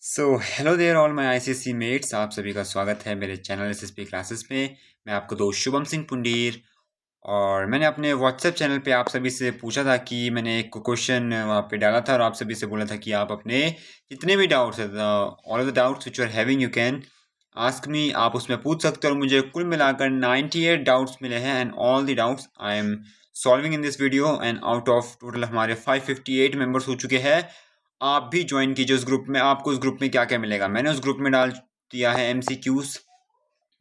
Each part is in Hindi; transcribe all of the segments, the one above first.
So hello there all my ICSE mates, आप सभी का स्वागत है मेरे चैनल एसएसपी क्लासेस में। मैं आपको दोस्त शुभम सिंह पुंडीर। और मैंने अपने व्हाट्सएप चैनल पे आप सभी से पूछा था कि मैंने एक क्वेश्चन वहाँ पे डाला था और आप सभी से बोला था कि आप अपने जितने भी डाउट्स है, all of the doubts which you are having, you can ask me. आप उसमें पूछ सकते हो और मुझे कुल मिलाकर 98 डाउट्स मिले हैं and all the doubts I am solving in this video. And out of total हमारे 558 मेंबर्स हो चुके हैं। आप भी ज्वाइन कीजिए उस ग्रुप में। आपको उस ग्रुप में क्या क्या मिलेगा, मैंने उस ग्रुप में डाल दिया है MCQs,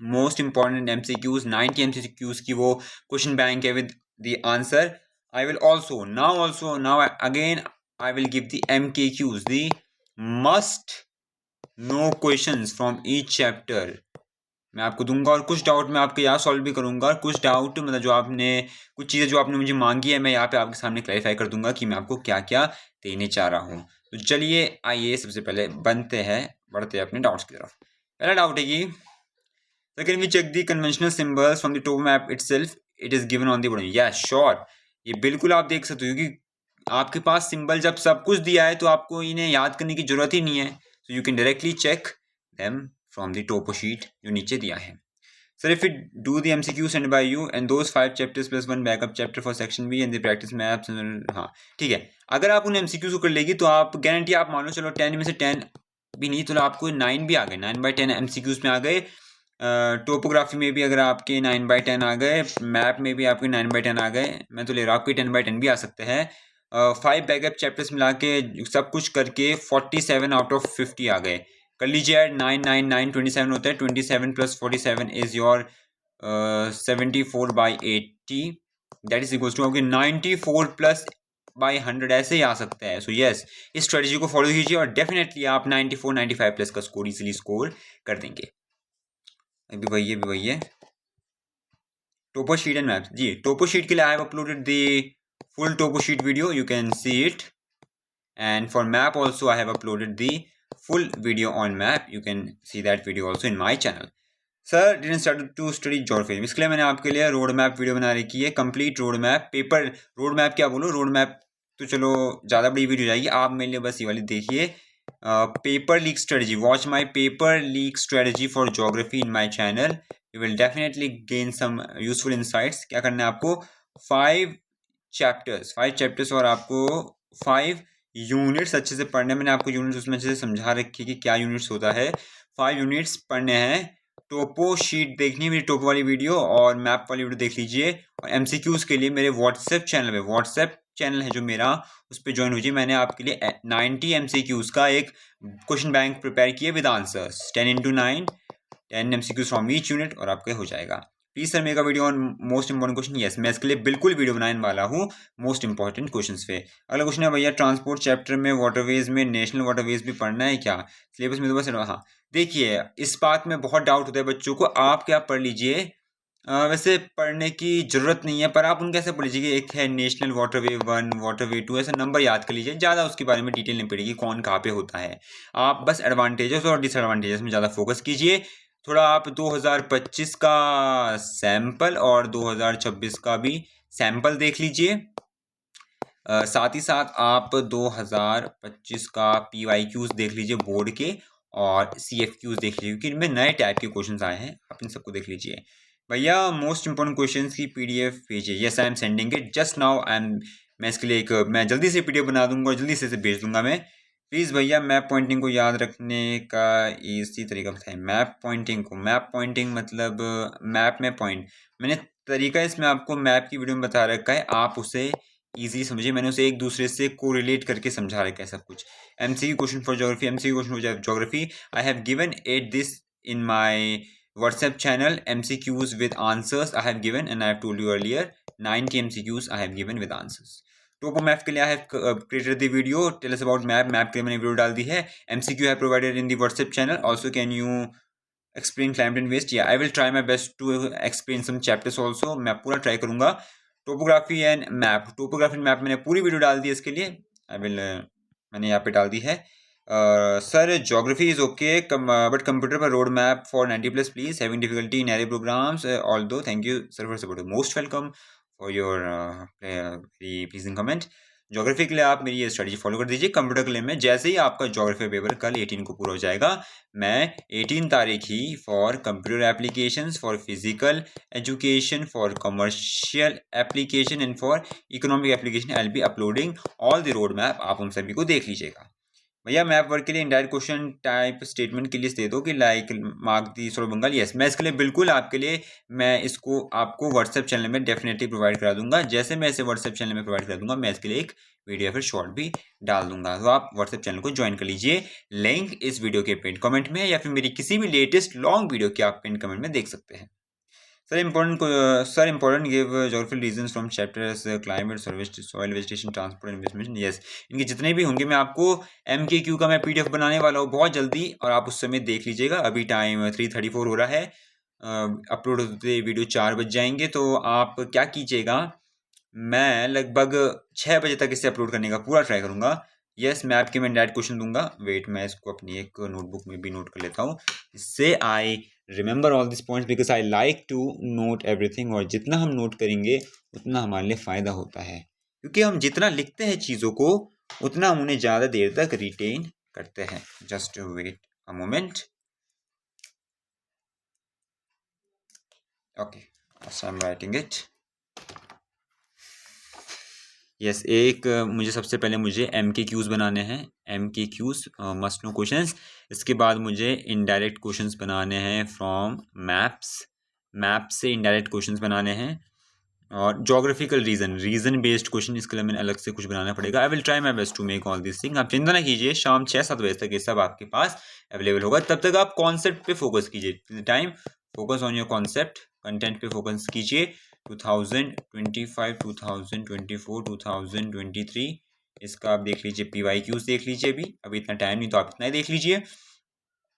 most important MCQs, 90 MCQs की वो क्वेश्चन बैंक है with the answer. I will also now again I will give the MCQs, the must know questions from each chapter मैं आपको दूंगा। और कुछ डाउट मैं आपके यहाँ सॉल्व भी करूंगा, और कुछ डाउट मतलब जो आपने कुछ चीज़ें जो आपने मुझे मांगी है मैं यहाँ पे आपके सामने क्लैरिफाई कर दूंगा कि मैं आपको क्या क्या देने चाह रहा हूँ। तो चलिए आइए सबसे पहले बढ़ते हैं अपने डाउट्स की तरफ। पहला डाउट है कि so can we check the conventional symbols from the top map itself, it is given on the bottom. Yes sure, ये बिल्कुल आप देख सकते हो कि आपके पास सिंबल जब सब कुछ दिया है तो आपको इन्हें याद करने की जरूरत ही नहीं है। So you can directly check them from the topo sheet जो नीचे दिया है। Sir, if we do the MCQ sent by you and those 5 chapters plus one backup chapter for section B and the practice maps, हाँ ठीक है। अगर आप उन MCQs को कर लेगी तो आप गारंटी आप मान लो, चलो 10 में से 10 भी नहीं तो आपको 9 भी आ गए, 9/10 MCQs में आ गए। टोपोग्राफी में भी अगर आपके 9/10 आ गए, मैप में भी आपके 9/10 आ गए, मैं तो ले रहा हूँ आपके 10/10 भी आ सकते हैं। 5 बैकअप चैप्टर्स मिला के सब कुछ करके 47 आउट ऑफ 50 आ गए। कर लीजिए ऐड, 9 9 9 27 होता है, 27 plus 47 is your 74/80, that is equal to आपके 94 प्लस बाई 100 ऐसे ही आ सकता है। सो यस, इस स्ट्रेटजी को फॉलो कीजिए और डेफिनेटली आप 94 95 प्लस का स्कोर इजीली स्कोर कर देंगे। अभी वही है टोपो शीट एंड मैप्स। जी टोपो शीट के लिए I have uploaded the full topo sheet video, you can see it. And for map also I have uploaded the full video on map, you can see that video also in my channel. Sir didn't start to study geography, इसके लिए मैंने आपके लिए रोड मैप वीडियो बना रखी है, complete road map paper. Road map क्या बोलो, रोड मैप तो चलो ज़्यादा बड़ी वीडियो जाएगी, आप मेरे लिए बस ये वाली देखिए। Paper leak strategy, watch my paper leak strategy for geography in my channel, you will definitely gain some useful insights. क्या करना है आपको, 5 चैप्टर्स और आपको 5 यूनिट्स अच्छे से पढ़ने। मैंने आपको यूनिट्स उसमें अच्छे से समझा रखी है कि क्या यूनिट्स होता है। 5 यूनिट्स पढ़ने हैं, टोपो शीट देखनी है मेरी टोपो वाली वीडियो और मैप वाली वीडियो देख लीजिए। और एमसीक्यूज के लिए मेरे व्हाट्सएप चैनल है जो मेरा, उस पर ज्वाइन हो जाइए। मैंने आपके लिए 90 एमसीक्यूज का एक क्वेश्चन बैंक प्रिपेयर किया with answers, 10 × 9, 10 MCQs from each unit और आपके हो जाएगा। प्लीज सर मेरा video on most important question. Yes, मैं इसके लिए बिल्कुल वीडियो बनाने वाला हूँ मोस्ट इंपॉर्टेंट क्वेश्चंस पे। अगला क्वेश्चन है भैया, ट्रांसपोर्ट चैप्टर में वाटरवेज में नेशनल वाटरवेज भी पढ़ना है क्या सिलेबस में? तो बस हाँ, देखिए इस बात में बहुत डाउट होता है बच्चों को, आप क्या पढ़ लीजिए। वैसे पढ़ने की जरूरत नहीं है, पर आप उनके ऐसे पढ़ लीजिए कि एक है नेशनल वाटरवे 1 वाटरवे 2, ऐसे नंबर याद कर लीजिए, ज़्यादा उसके बारे में डिटेल नहीं पड़ेगी कौन कहाँ पे होता है। आप बस एडवांटेजेस और डिसएडवांटेजेस में ज़्यादा फोकस कीजिए। थोड़ा आप 2025 का सैंपल और 2026 का भी सैंपल देख लीजिए। साथ ही साथ आप 2025 का PYQs देख लीजिए बोर्ड के, और CFQs देख लीजिए क्योंकि इनमें नए टाइप के क्वेश्चंस आए हैं, आप इन सबको देख लीजिए। भैया मोस्ट इंपॉर्टेंट क्वेश्चंस की PDF भेजिए। Yes I am sending it just now. मैं इसके लिए मैं जल्दी से PDF बना दूंगा और जल्दी से इसे भेज दूंगा मैं। प्लीज़ भैया मैप पॉइंटिंग को याद रखने का इसी तरीका बताएं। मैप पॉइंटिंग मतलब मैप में पॉइंट, मैंने तरीका इसमें आपको मैप की वीडियो में बता रखा है, आप उसे ईजी समझिए। मैंने उसे एक दूसरे से कोरिलेट करके समझा रखा है सब कुछ। MCQ question for geography, MCQ question for geography, I have given it this in my WhatsApp channel, MCQs with answers I have given, and I have told you earlier 90 MCQs I have given with answers. Topo map के लिए I have created the video, tell us about map के लिए मैंने वीडियो डाल दी है। MCQ है provided in the WhatsApp channel, also can you explain climate and waste? Yeah, I will try my best to explain some chapters also, मैं पूरा ट्राई करूंगा। टोपोग्राफी एंड मैप मैंने पूरी वीडियो डाल दी है इसके लिए, आई विल मैंने यहाँ पे डाल दी है। Sir geography is okay but computer पर road map for 90+ please, having difficulty in array programs although, thank you sir for support, most welcome for your very pleasing comment. Geography के लिए आप मेरी ये स्ट्रेटजी फॉलो कर दीजिए। कंप्यूटर के लिए मैं जैसे ही आपका ज्योग्राफी पेपर कल 18 को पूरा हो जाएगा, मैं 18 तारीख ही for computer applications, for physical education, for commercial application and for economic application I will be uploading all the road map. आप उन सभी को देख लीजिएगा। भैया मैप वर्क के लिए इनडायरेक्ट क्वेश्चन टाइप स्टेटमेंट के लिए दे दो कि like mark the solo Bengal. Yes, मैं इसके लिए बिल्कुल आपके लिए मैं इसको आपको व्हाट्सएप चैनल में डेफिनेटली प्रोवाइड करा दूंगा। जैसे मैं इसे व्हाट्सएप चैनल में प्रोवाइड करा दूंगा, मैं इसके लिए एक वीडियो फिर शॉर्ट भी डाल दूंगा, तो आप व्हाट्सएप चैनल को ज्वाइन कर लीजिए। लिंक इस वीडियो के पिन कमेंट में या फिर मेरी किसी भी लेटेस्ट लॉन्ग वीडियो के आप पिन कमेंट में देख सकते हैं। Sir important give geographical reasons from chapters climate, soil, vegetation, transport, investment. Yes, इनके जितने भी होंगे मैं आपको MKQ का मैं PDF बनाने वाला हूँ बहुत जल्दी, और आप उस समय देख लीजिएगा। अभी टाइम 3:34 हो रहा है, अपलोड होते वीडियो 4 बज जाएंगे। तो आप क्या कीजिएगा, मैं लगभग 6 बजे तक इसे अपलोड करने का पूरा ट्राई करूँगा। यस, मैं आपके मैं डायरेक्ट क्वेश्चन दूंगा। वेट, मैं इसको अपनी एक नोटबुक में भी नोट कर लेता हूँ, इससे I remember all this points because I like to note everything. और जितना हम नोट करेंगे उतना हमारे लिए फ़ायदा होता है, क्योंकि हम जितना लिखते हैं चीज़ों को उतना हम उन्हें ज़्यादा देर तक रिटेन करते हैं। Just wait a moment. Okay, I am writing it. Yes, एक मुझे सबसे पहले मुझे MKQs बनाने हैं। MKQs must know questions. इसके बाद मुझे इनडायरेक्ट क्वेश्चंस बनाने हैं फ्रॉम मैप्स से इनडायरेक्ट क्वेश्चंस बनाने हैं। और जोग्राफिकल रीजन बेस्ड क्वेश्चन, इसके लिए मैंने अलग से कुछ बनाना पड़ेगा। I will try my best to make all this thing. आप चिंता ना कीजिए, शाम 6-7 बजे तक ये सब आपके पास अवेलेबल होगा। तब तक आप कॉन्सेप्ट पे फोकस कीजिए। Time focus on your concept, content पे फोकस कीजिए। 2025, 2024, 2023 इसका आप देख लीजिए। PYQs देख लीजिए। अभी इतना टाइम नहीं, तो आप इतना ही देख लीजिए।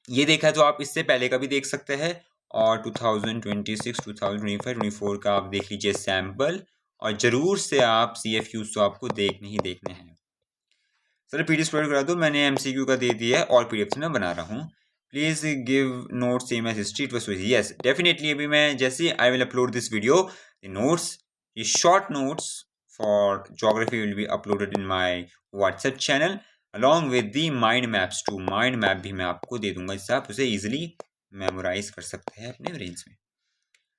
ये देखा है तो आप इससे पहले का भी देख सकते हैं। और 2026, 2025, 24 का आप देख लीजिए सैम्पल। और ज़रूर से आप CFQs तो आपको देखने ही देखने हैं। सर PDF प्रोवाइड करा दो, मैंने MCQ का दे दिया है और PDF से मैं बना रहा हूँ। Please give notes same as history, it was so easy. Yes, definitely अभी मैं जैसे I will upload this video, the notes, ये short notes for geography will be uploaded in my WhatsApp channel along with the mind maps too. Mind map भी मैं आपको दे दूंगा, जिससे आप उसे ईजिली मेमोराइज कर सकते हैं अपने ब्रेन्स में।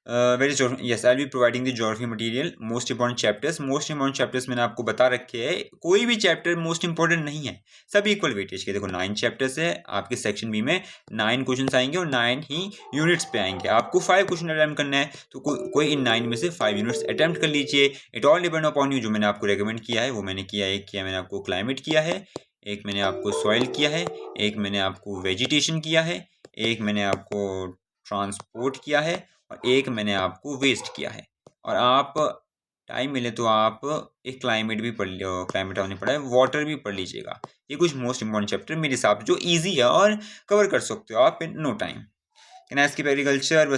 yes, I'll be providing the geography material, most important chapters मैंने आपको बता रखे हैं। कोई भी चैप्टर मोस्ट इंपॉर्टेंट नहीं है, सब इक्वल वेटेज के। देखो 9 चैप्टर्स है आपके सेक्शन बी में, 9 क्वेश्चंस आएंगे और 9 ही यूनिट्स पे आएंगे। आपको 5 क्वेश्चन अटेम्प्ट करना है, तो कोई इन 9 में से 5 यूनिट्स अटेम्प्ट कर लीजिए। It all depend upon you. जो मैंने आपको रेकमेंड किया है वो मैंने किया। एक किया मैंने आपको क्लाइमेट किया है, एक मैंने आपको सॉइल किया है, एक मैंने आपको वेजिटेशन किया है, एक मैंने आपको ट्रांसपोर्ट किया है, और एक मैंने आपको वेस्ट किया है। और आप टाइम मिले तो आप एक क्लाइमेट भी पढ़ लो, क्लाइमेट आपने पढ़ा है, वाटर भी पढ़ लीजिएगा। ये कुछ मोस्ट इंपॉर्टेंट चैप्टर मेरे हिसाब से जो इजी है और कवर कर सकते हो आप in no time. Can I skip agriculture?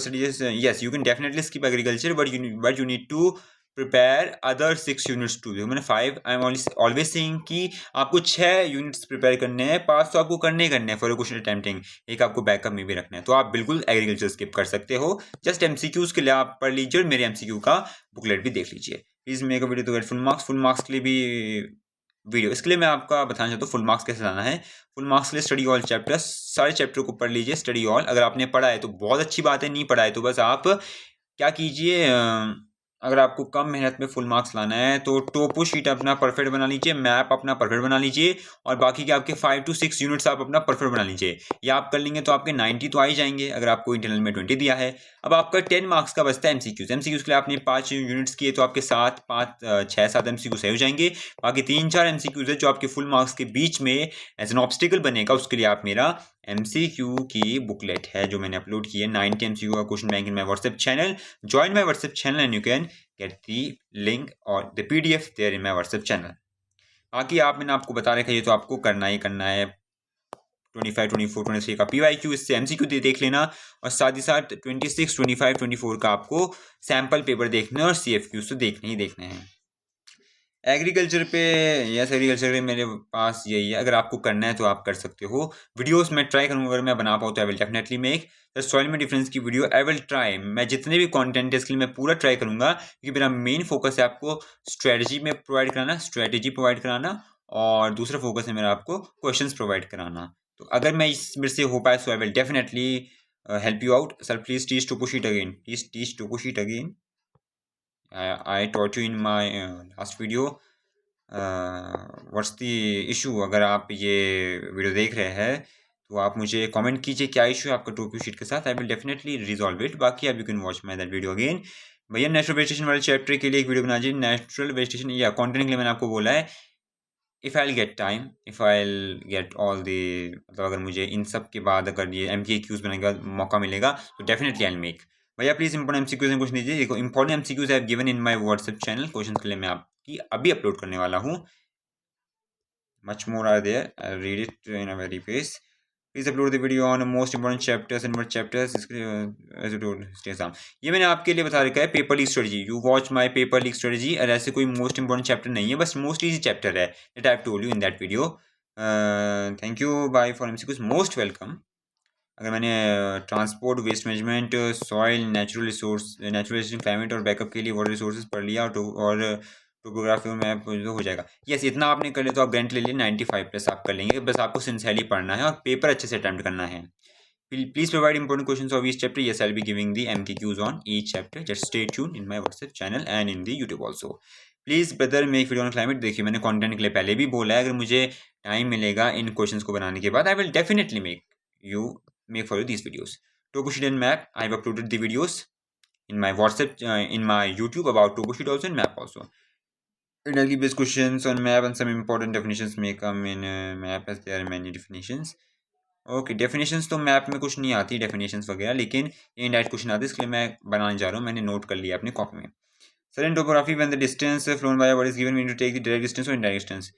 Yes, you can definitely skip agriculture, but you need to prepare other 6 units too. मैंने 5, आई एम ऑलवेज सेइंग कि आपको 6 यूनिट्स प्रिपेयर करने हैं, 5 तो आपको करने ही करने हैं फॉर क्वेश्चन अटेम्प्टिंग, एक आपको बैकअप में भी रखना है। तो आप बिल्कुल एग्रीकल्चर स्किप कर सकते हो। जस्ट MCQs के लिए आप पढ़ लीजिए और मेरे MCQ का बुकलेट भी देख लीजिए। Please make a video to get full marks के लिए भी वीडियो। इसके लिए मैं आपका बताना चाहता हूँ फुल मार्क्स कैसे लाना है। फुल मार्क्स के लिए स्टडी ऑल चैप्टर्स, सारे चैप्टर को पढ़ लीजिए। स्टडी ऑल, अगर आपने पढ़ा है तो बहुत अच्छी बात है, नहीं पढ़ा है तो बस आप क्या कीजिए, अगर आपको कम मेहनत में फुल मार्क्स लाना है तो टोपो शीट अपना परफेक्ट बना लीजिए, मैप अपना परफेक्ट बना लीजिए, और बाकी के आपके 5 to 6 यूनिट्स आप अपना परफेक्ट बना लीजिए। ये आप कर लेंगे तो आपके 90 तो आ ही जाएंगे, अगर आपको इंटरनल में 20 दिया है। अब आपका 10 मार्क्स का बचता है MCQs के लिए आपने 5 यूनिट्स किए तो आपके 6-7 MCQ सही हो जाएंगे। बाकी 3-4 MCQs है जो आपके फुल मार्क्स के बीच में एज एन ऑब्स्टिकल बनेगा। उसके लिए आप मेरा MCQ की बुकलेट है जो मैंने अपलोड की है, 90 MCQ का question bank in my WhatsApp channel. Join my WhatsApp channel and you can get the link or the PDF there in my WhatsApp channel। बाकी मैंने आपको बता रखा है, ये तो आपको करना ही करना है। 25, 24, 23 का PYQ, इससे MCQ देख लेना, और साथ ही साथ 26, 25, 24 का आपको सैम्पल पेपर देखना है और CFQs तो देखने ही देखने हैं। एग्रीकल्चर पे, यस एग्रीकल्चर पे मेरे पास यही है। अगर आपको करना है तो आप कर सकते हो। वीडियोस मैं ट्राई करूँगा, अगर मैं बना पाऊँ तो आई will definitely make the soil में डिफरेंस की वीडियो। आई विल ट्राई, मैं जितने भी कंटेंट है इसके लिए मैं पूरा ट्राई करूँगा, क्योंकि मेरा मेन फोकस है आपको स्ट्रेटजी में प्रोवाइड कराना, स्ट्रेटजी प्रोवाइड कराना, और दूसरा फोकस है मेरा आपको क्वेश्चंस प्रोवाइड कराना। तो अगर मैं इस मेरे से हो पाए so I will definitely help you out. Sir, please teach Topo sheet again. Please teach Topo sheet again. I taught you in my last video. What's the issue? अगर आप ये वीडियो देख रहे हैं तो आप मुझे कमेंट कीजिए क्या इशू है आपका टोपो शीट के साथ। I will definitely resolve it. बाकी आप you can watch my that video again. भैया नेचुरल वेजिटेशन वाले चैप्टर के लिए एक वीडियो बना दीजिए। नेचुरल वेजिटेशन या कॉन्टेंट के लिए मैंने आपको बोला है, if I get time, if I get all the, मतलब अगर मुझे इन सब के बाद अगर ये MKQs बनाने का मौका मिलेगा तो डेफिनेटली आई मेक। भैया प्लीज़ इंपॉर्टेंट MCQs में क्वेश्चन दीजिए। देखो important MCQs I have given in my WhatsApp channel. Question के लिए मैं आपकी अभी अपलोड करने वाला हूँ। Much more are there, I read it in a very pace. Please upload the video on most important chapters and what chapters exam. ये मैंने आपके लिए बता रखा है paper leak strategy. You watch my paper leak strategy. और ऐसे कोई मोस्ट इंपॉर्टेंट चैप्टर नहीं है, बस मोस्ट इजी चैप्टर है that I have told you in that video. Thank you bye for MCQs, most welcome. अगर मैंने transport, waste management, soil, natural resource, natural climate और बैकअप के लिए वाटर रिसोर्सेज पढ़ लिया और टोपोग्राफी और मैप तो हो जाएगा। यस, इतना आपने कर लिया तो आप गारंटी ले लिए 95+ आप कर लेंगे। बस आपको सिंसियरली पढ़ना है और पेपर अच्छे से अटेम्प्ट करना है। Please provide important questions of each chapter. Yes, I will be giving the MKQs on each chapter. Just stay tune in my WhatsApp channel and in the YouTube also. Please brother make video on climate. देखिए मैंने कंटेंट के लिए पहले भी बोला है, अगर मुझे टाइम मिलेगा इन क्वेश्चंस को बनाने के बाद आई will definitely make for you these videos. Topo sheet and map, I have uploaded the videos in my WhatsApp, in my YouTube about Topo sheet also and map also. Energy based questions on map and some important definitions may come in map as there are many definitions. Okay, definitions तो मैप में कुछ नहीं आती डेफिनेशंस वगैरह, लेकिन ये इनडायरेक्ट क्वेश्चन आते हैं, इसके लिए मैं बनाने जा रहा हूँ। मैंने नोट कर लिया अपने कॉपी में। Sir in topography when the distance flown by what is given we need to take the direct distance और इनडायरेक्ट डिस्टेंस।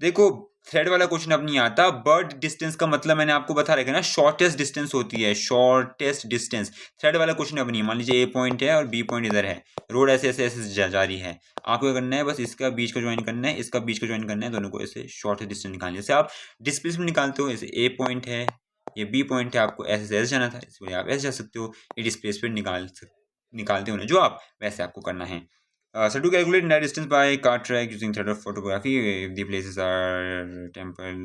देखो थ्रेड वाला क्वेश्चन अब नहीं आता, बट डिस्टेंस का मतलब मैंने आपको बता रखा है ना, शॉर्टेस्ट डिस्टेंस होती है, शॉर्टेस्ट डिस्टेंस। थ्रेड वाला क्वेश्चन अब नहीं। मान लीजिए A पॉइंट है और B पॉइंट इधर है, रोड ऐसे ऐसे ऐसे जारी है, आपको क्या करना है, बस इसका बीच को ज्वाइन करना है, इसका बीच को ज्वाइन करना है, दोनों को ऐसे शॉर्टेस्ट डिस्टेंस निकालने। जैसे आप डिस्प्लेसमेंट निकालते हो, जैसे A पॉइंट है, ये B पॉइंट है, आपको ऐसे ऐसे जाना था, इसलिए आप ऐसे जा सकते हो। ये डिस्प्लेसमेंट निकालते हो ना जो आप, वैसे आपको करना है। So to calculate net distance by car track using thread of photography, if the places are temple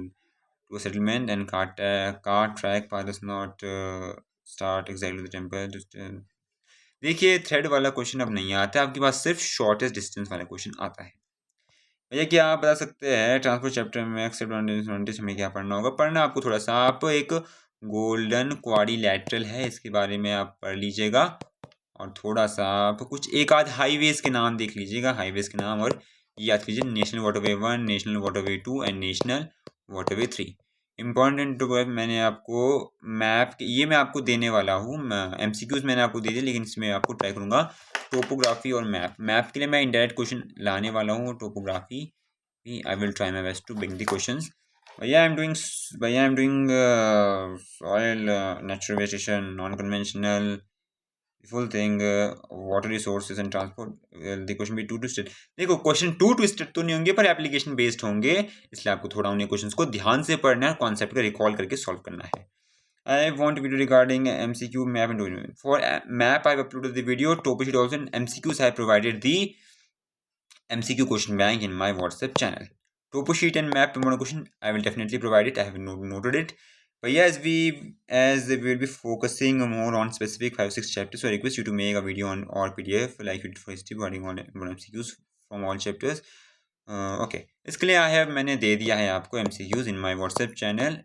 to a settlement and car track path does not start exactly the temple distance. देखिए थ्रेड वाला क्वेश्चन अब नहीं आता है, आपके पास सिर्फ शॉर्टेस्ट डिस्टेंस वाला क्वेश्चन आता है। भैया क्या आप बता सकते हैं ट्रांसपोर्ट चैप्टर में एक्सेप्ट हमें क्या पढ़ना होगा? पढ़ना आपको थोड़ा सा, आप एक गोल्डन क्वाड्रिलैटरल है, इसके बारे में आप पढ़ लीजिएगा, और थोड़ा सा आप कुछ एक आध हाईवेज के नाम देख लीजिएगा, हाईवेज के नाम, और याद कीजिए national waterway 1, national waterway 2 and national waterway 3। Important मैंने आपको मैप ये मैं आपको देने वाला हूँ, MCQs मैंने आपको दे दिए, लेकिन इसमें आपको ट्राई करूँगा टोपोग्राफी और मैप के लिए मैं इनडायरेक्ट क्वेश्चन लाने वाला हूँ। Topography I will try my best to bring the questions. भैया I am doing soil, natural vegetation, non conventional, full thing, water resources and transport. The question be 2 twisted. देखो क्वेश्चन 2 twisted तो नहीं होंगे, पर एप्लीकेशन बेस्ड होंगे, इसलिए आपको थोड़ा उन्हें क्वेश्चंस को ध्यान से पढ़ना है, कॉन्सेप्ट का रिकॉल करके सॉल्व करना है। I want video regarding MCQ map and for map I've uploaded the video. Topo sheet also and MCQs I have provided the MCQ question bank in my WhatsApp channel. Topo sheet and map question I will definitely provide it. I have noted it. But yeah, as we will be focusing more on specific 5-6 chapters, so I request you to make a video on or PDF like you did for history regarding on MCQs from all chapters. Okay, इसके लिए मैंने दे दिया है आपको MCQs in my WhatsApp channel.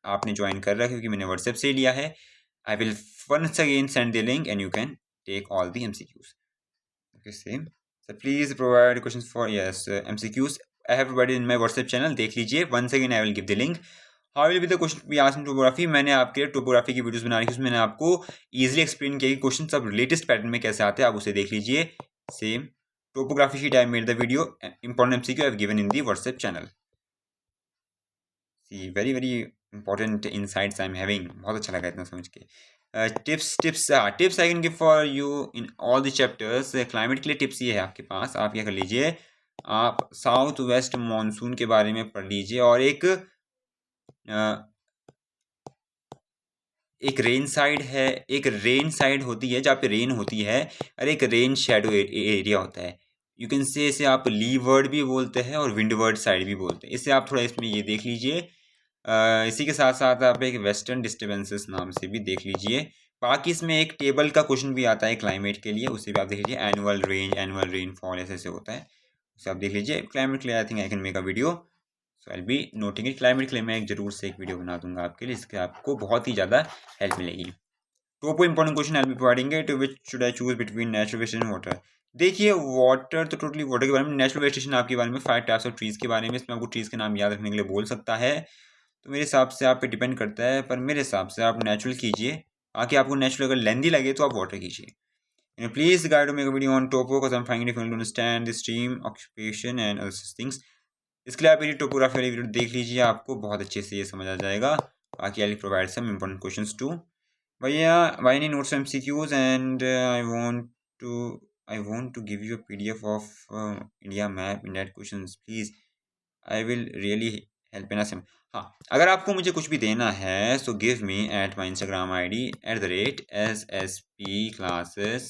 आपने ज्वाइन कर रखा है क्योंकि मैंने WhatsApp से लिया है। I will once again send the link and you can take all the MCQs. Okay, same. So please provide questions for MCQs. I have provided in my WhatsApp channel. देख लीजिए. Once again I will give the link. How will be the question be asked in topography? मैंने आपके लिए टोपोग्राफी की वीडियोस बना रखी है, उसमें मैंने आपको इजीली एक्सप्लेन किया कि क्वेश्चन सब लेटेस्ट पैटर्न में कैसे आते हैं, आप उसे देख लीजिए। Same topography sheet I made the video, important MCQ I have given in the WhatsApp channel. See very very important insights I am having, बहुत अच्छा लगा इतना समझ के। Tips I can give for you in all the chapters. Climate के लिए टिप्स ये है आपके पास, आप क्या कर लीजिए, आप साउथ वेस्ट मानसून के बारे में पढ़ लीजिए और एक रेन साइड है, एक रेन साइड होती है जहाँ पे रेन होती है, और एक रेन शेडो एरिया होता है। यू कैन से इसे आप लीवर्ड भी बोलते हैं और विंडवर्ड साइड भी बोलते हैं। इससे आप थोड़ा इसमें ये देख लीजिए। इसी के साथ साथ आप एक वेस्टर्न डिस्टर्बेंसेस नाम से भी देख लीजिए। बाकी इसमें एक टेबल का क्वेश्चन भी आता है क्लाइमेट के लिए, उसे भी आप देख लीजिए। एनुअल रेंज, एनुअल रेनफॉल ऐसे होता है, उसे आप देख लीजिए। क्लाइमेट के लिए I think I can make a video, so I be noting it. Climate के लिए मैं जरूर से एक वीडियो बना दूंगा आपके लिए, इसके आपको बहुत ही ज़्यादा हेल्प मिलेगी। Top important question I be providing it, which should I choose between natural vegetation and water. देखिए वाटर तो टोटली वाटर के बारे में, नेचुरल वेजिटेशन आपके बारे में 5 टाइप्स ऑफ ट्रीज के बारे में, इसमें आपको ट्रीज के नाम याद रखने के लिए बोल सकता है। तो मेरे हिसाब से आप पे डिपेंड करता है, पर मेरे हिसाब से आप नेचुरल कीजिए। बाकी आपको नेचुरल अगर लेंदी लगे तो आप वाटर कीजिए। Please guide to make a video on topo because I am finding it difficult to understand the stream occupation and other things. इसके लिए आप मेरी टोपोग्राफी वाली वीडियो देख लीजिए, आपको बहुत अच्छे से ये समझ आ जाएगा। बाकी I provide some important questions too. भैया भाई ने notes MCQs and I want to give you a PDF of India map in that questions please, I will really help in some. हाँ, अगर आपको मुझे कुछ भी देना है so give me at my Instagram ID @SSP classes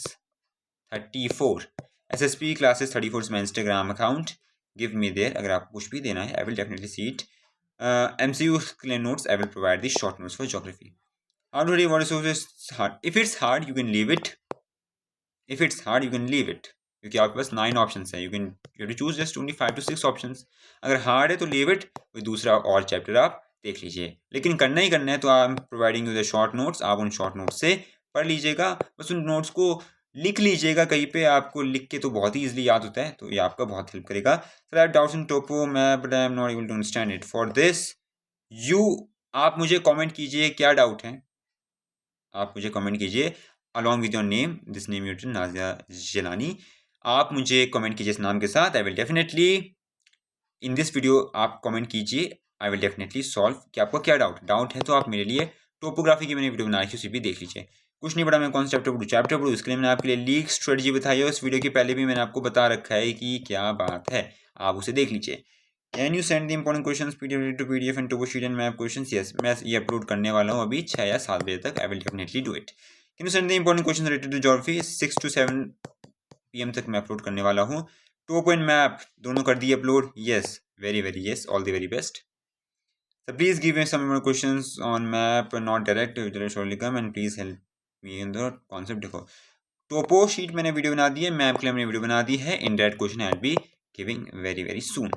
34 is my Instagram account. Give me there. अगर आपको कुछ भी देना है I will definitely see it. MCU clear notes I will provide the short notes for geography. How to read what is so hard? If it's hard you can leave it. If it's hard you can leave it. क्योंकि आपके पास 9 ऑप्शंस हैं, you have to choose just only 5 to 6 options. अगर हार्ड है तो leave it, कोई दूसरा और चैप्टर आप देख लीजिए। लेकिन करना ही करना है तो I am providing you the short notes, आप उन शॉर्ट नोट्स से पढ़ लीजिएगा। बस उन नोट्स को लिख लीजिएगा कहीं पे, आपको लिख के तो बहुत ही ईजिली याद होता है, तो ये आपका बहुत हेल्प करेगा। Sir I have doubts in topo map but I am not able to understand it. For this you आप मुझे कमेंट कीजिए क्या डाउट है, आप मुझे कमेंट कीजिए along with your name, this name यूट नाजिया जिलानी। आप मुझे कमेंट कीजिए इस नाम के साथ। I will definitely in this video आप कमेंट कीजिए, आई विल डेफिनेटली सॉल्व कि आपको क्या डाउट है। तो आप मेरे लिए टोपोग्राफी की मैंने वीडियो बनाई थी, उसे भी देख लीजिए। कुछ नहीं पड़ा मैं कौन सा चैप्टर पढ़ूँ, इसके लिए मैंने आपके लिए लीक स्ट्रेटजी बताई है। उस वीडियो के पहले भी मैंने आपको बता रखा है कि क्या बात है, आप उसे देख लीजिए। Can you send the important questions PDF and topo sheet and map questions? Yes, मैं ये अपलोड करने वाला हूँ अभी 6 या 7 बजे तक। I will definitely do it. Can you send the important questions related to geography? 6 to 7 PM तक मैं अपलोड करने वाला हूँ। टोपो एंड मैप दोनों कर दिए upload. Yes, very yes, all the very best. So please give me some more questions on map, not direct surely come, and please help me in the concept। देखो टोपो शीट मैंने वीडियो बना दी है, मैप के लिए मैंने वीडियो बना दी है। Indirect question I will be giving very soon.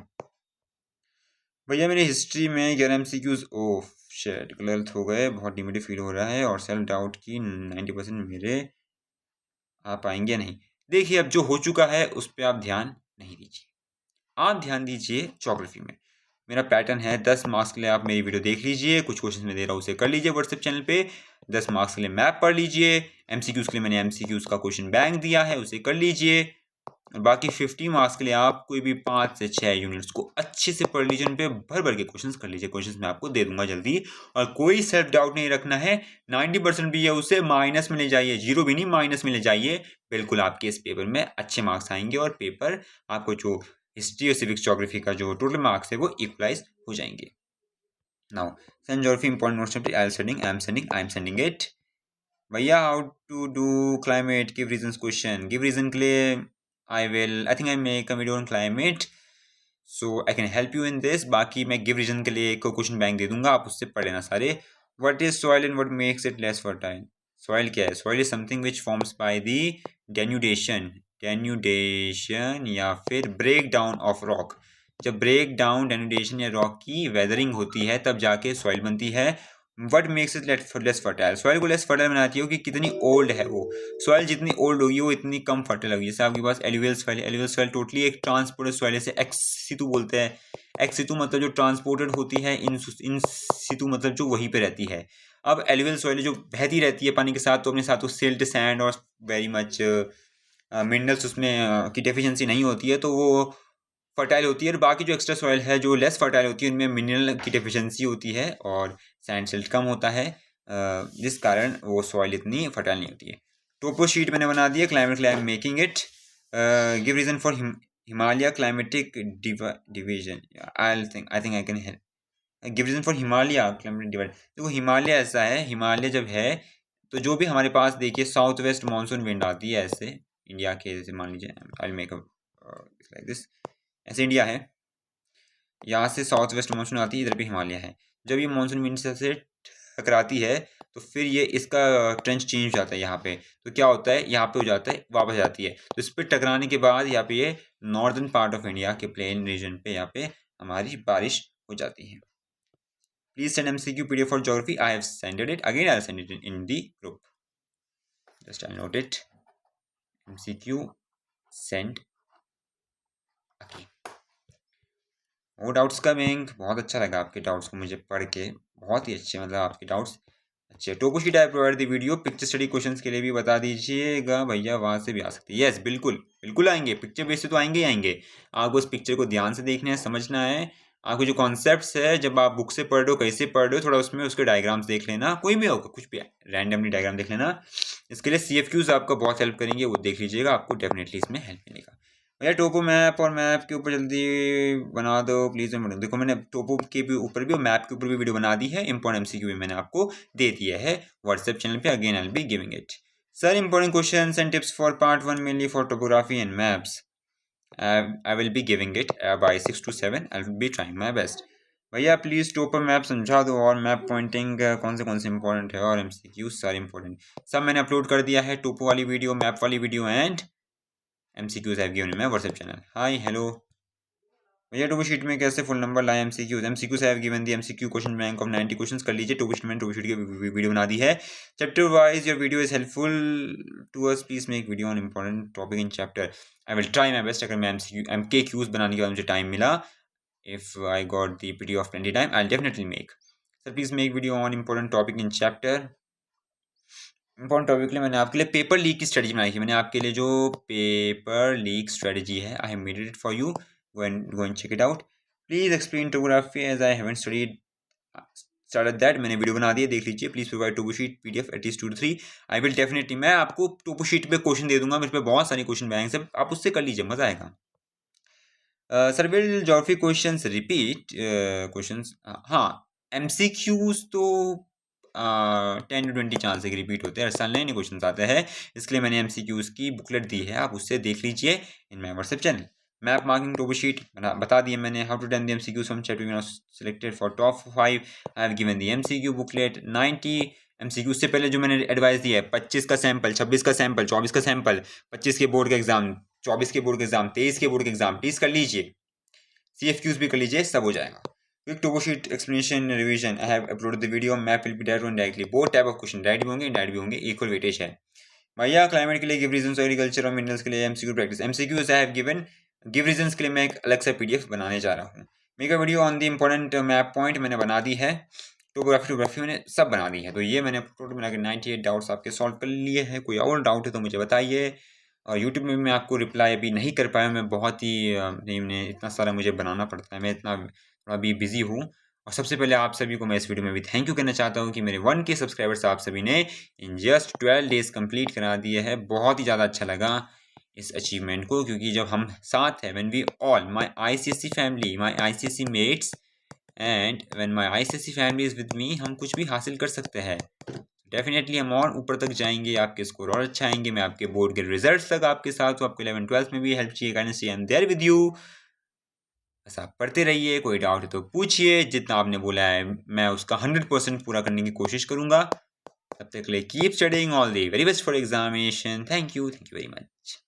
भैया मेरी हिस्ट्री में 11 MCQs ओह शिट गलत हो गए, बहुत डिमेटिव फील हो रहा है और सेल्फ डाउट की 90% मेरे आ पाएंगे नहीं। देखिए अब जो हो चुका है उस पर आप ध्यान नहीं दीजिए, आप ध्यान दीजिए ज्योग्राफी में। मेरा पैटर्न है 10 मार्क्स के लिए आप मेरी वीडियो देख लीजिए, कुछ क्वेश्चन मैं दे रहा हूँ उसे कर लीजिए व्हाट्सएप चैनल पे। 10 मार्क्स के लिए मैप पढ़ लीजिए। MCQs के लिए मैंने MCQs का क्वेश्चन बैंक दिया है, उसे कर लीजिए। और बाकी 50 मार्क्स के लिए आप कोई भी 5 से 6 यूनिट्स को अच्छे से पढ़ लीजिए, उन पे भर भर के क्वेश्चंस कर लीजिए। क्वेश्चंस मैं आपको दे दूंगा जल्दी, और कोई सेल्फ डाउट नहीं रखना है। 90% भी है उसे माइनस में ले जाइए, 0 भी नहीं माइनस में ले जाइए। बिल्कुल आपके इस पेपर में अच्छे मार्क्स आएंगे और पेपर आपको जो हिस्ट्री और सिविक्स ज्योग्राफी का जो टोटल मार्क्स है वो इक्वलाइज हो जाएंगे। Now send geography important notes I am sending it. भैया how to do climate give reasons question? Give reason के लिए I think I make a video on climate, so I can help you in this। बाकी मैं गिव रीजन के लिए एक क्वेश्चन बैंक दे दूंगा, आप उससे पढ़ लेना सारे। What is soil and what makes it less fertile? Soil क्या है? Soil is something which forms by the denudation या फिर ब्रेक डाउन ऑफ रॉक। जब ब्रेक डाउन डेनुडेशन या रॉक की वेदरिंग होती है तब जाके सॉइल बनती है। What makes it less fertile? Soil को लेस फर्टाइल बनाती है कि कितनी ओल्ड है वो। सॉइल जितनी ओल्ड होगी वो इतनी कम फर्टाइल होगी। जैसे आपके पास alluvial soil, alluvial soil totally एक ट्रांसपोर्टेड सॉइल है, जैसे एक्स सितु बोलते हैं। एक्स सितु मतलब जो ट्रांसपोर्टेड होती है, इन सितु मतलब जो वहीं पे रहती है। अब एलुवियल सॉइल जो बहती रहती है पानी के साथ, तो अपने साथ वो सिल्ट, सैंड और वेरी मच मिनरल्स उसमें की डेफिशिएंसी नहीं होती है, तो वो फर्टाइल होती है। और बाकी जो एक्स्ट्रा सॉइल है जो लेस फर्टाइल होती है उनमें मिनरल की डेफिशिएंसी होती है और सैंड सिल्ट कम होता है, जिस कारण वो सॉइल इतनी फर्टाइल नहीं होती है। टोपो शीट मैंने बना दी है, climate making it. Give reason for Himalaya climatic division, I think I can give reason for Himalaya climatic divide. देखो हिमालय ऐसा है, हिमालय जब है तो जो भी हमारे पास देखिए साउथ वेस्ट मानसून विंड आती है ऐसे इंडिया के, जैसे मान लीजिए I will make like this, ऐसे इंडिया है, यहाँ से साउथ वेस्ट मानसून आती है, इधर पे हिमालय है। जब ये मानसून विंड से टकराती है तो फिर ये इसका ट्रेंच चेंज हो जाता है यहाँ पे, तो क्या होता है यहाँ पे हो जाता है, वापस जाती है, तो इस पर टकराने के बाद यहाँ पे ये नॉर्दर्न पार्ट ऑफ इंडिया के प्लेन रीजन पे यहाँ पे हमारी बारिश हो जाती है। Please send MCQ PDF for geography. I have sent it. Again, I'll send it in the group. Just I'll note it. MCQ sent again. More doubts coming. बहुत अच्छा लगा आपके डाउट्स को मुझे पढ़ के, बहुत ही अच्छे, मतलब आपके डाउट्स अच्छे। Topo sheet I provide the video, picture study questions के लिए भी बता दीजिएगा भैया, वहाँ से भी आ सकती है। यस बिल्कुल बिल्कुल आएंगे, पिक्चर बेस से तो आएंगे ही आएंगे। आपको उस पिक्चर को ध्यान से देखना है, समझना है। आपको जो कॉन्सेप्ट्स है, जब आप बुक से पढ़ रहे हो, कैसे पढ़ रहे हो, थोड़ा उसमें उसके डायग्राम्स देख लेना, कोई भी होगा, कुछ भी रैंडमली डायग्राम देख लेना। इसके लिए CFQs आपका बहुत हेल्प करेंगे, वो देख लीजिएगा, आपको डेफिनेटली इसमें हेल्प मिलेगा। भैया टोपो मैप और मैप के ऊपर जल्दी बना दो प्लीज़। देखो मैंने टोपो के भी ऊपर भी और मैप के ऊपर भी वीडियो बना दी है, इंपॉर्टेंट MCQ भी मैंने आपको दे दिया है व्हाट्सएप चैनल पे। Again I will be giving it. Sir important questions and tips for part 1 mainly for topography and maps, I will be giving it by 6 to 7. I will be trying my best. भैया प्लीज़ टोपो मैप समझा दो और मैप पॉइंटिंग कौन से इंपॉर्टेंट है और MCQ सारे इंपॉर्टेंट सब मैंने अपलोड कर दिया है, टोपो वाली वीडियो, मैप वाली video and MCQs I have given in my WhatsApp channel. Hi, hello. भैया टोपो शीट में कैसे फुल नंबर लाए MCQs I have given the MCQ question bank of 90 questions कर लीजिए। टोपो शीट की वीडियो बना दी है। Chapter wise your video is helpful to us, please make video on important topic in chapter. I will try my best. अगर मैं MKQs बनाने के बाद मुझे टाइम मिला, इफ आई गॉट द पीडी of plenty time, I definitely make. Sir please make video on important topic in chapter. Important topic के लिए मैंने आपके लिए पेपर लीक की स्ट्रेटजी बनाई थी। मैंने आपके लिए जो पेपर लीक स्ट्रेटजी है, I have made it for you, go and check it out. Please explain topography as I haven't started that. मैंने वीडियो बना दी है, देख लीजिए। Please provide topo sheet PDF at least 2 to 3. I will definitely, मैं आपको टोपो शीट पे क्वेश्चन दे दूंगा, मेरे पे बहुत सारे क्वेश्चन बैंक से, आप उससे कर लीजिए, मजा आएगा। Sir will geography questions repeat questions? हाँ, MCQs तो 10 to 20 चांस से रिपीट होते हैं, हर साल नए नए क्वेश्चन आते हैं। इसके लिए मैंने MCQs की बुकलेट दी है, आप उससे देख लीजिए in my WhatsApp channel. Map marking topo sheet बता दिए मैंने। How to done the MCQs from chapter selected for top 5, I have given the MCQ booklet 90 MCQ। से पहले जो मैंने एडवाइस दिया है, 25 का सैंपल, 26 का सैंपल, 24 का सैंपल, 25 के बोर्ड का एग्जाम, 24 के बोर्ड का एग्जाम, 23 के बोर्ड का एग्जाम, 30 कर लीजिए, CFQs भी कर लीजिए, सब हो जाएगा। Quick topo sheet explanation revision, I have uploaded the video. Map will be direct और directly, both type of question, direct भी होंगे, इनडायरेक्ट भी होंगे, इक्वल वेटेज है। भैया क्लाइमेट के लिए गिव रीजंस, एग्रीकल्चर और मिनरल्स के लिए MCQ practice. MCQs I have given, give reasons के लिए मैं एक अलग से PDF बनाने जा रहा हूँ। मेरा video on the important map point मैंने बना दी है, टोपोग्राफी मैंने सब बना दी है। तो ये मैंने टोटल मिला के 98 डाउट्स आपके सॉल्व कर लिए हैं। कोई और डाउट है तो मुझे बताइए। और यूट्यूब में मैं आपको रिप्लाई अभी नहीं कर पाया, मैं बहुत ही इतना सारा मुझे बनाना पड़ता है, मैं इतना थोड़ा अभी बिजी हूँ। और सबसे पहले आप सभी को मैं इस वीडियो में भी थैंक यू कहना चाहता हूँ कि मेरे 1K सब्सक्राइबर्स आप सभी ने इन जस्ट 12 डेज कंप्लीट करा दिए है। बहुत ही ज़्यादा अच्छा लगा इस अचीवमेंट को, क्योंकि जब हम साथ हैं, when we all my ICSE family, my ICSE mates and when my ICSE family is with me, हम कुछ भी हासिल कर सकते हैं। डेफिनेटली हम और ऊपर तक जाएंगे, आपके स्कोर और अच्छा आएंगे, मैं आपके बोर्ड के रिजल्ट्स तक आपके साथ हूँ। आपको 11-12 में भी हेल्प चाहिए, guidance, I am there with you. बस आप पढ़ते रहिए, कोई डाउट है तो पूछिए, जितना आपने बोला है मैं उसका 100% पूरा करने की कोशिश करूँगा। तब तक के लिए keep studying, all the very best for examination. Thank you very much.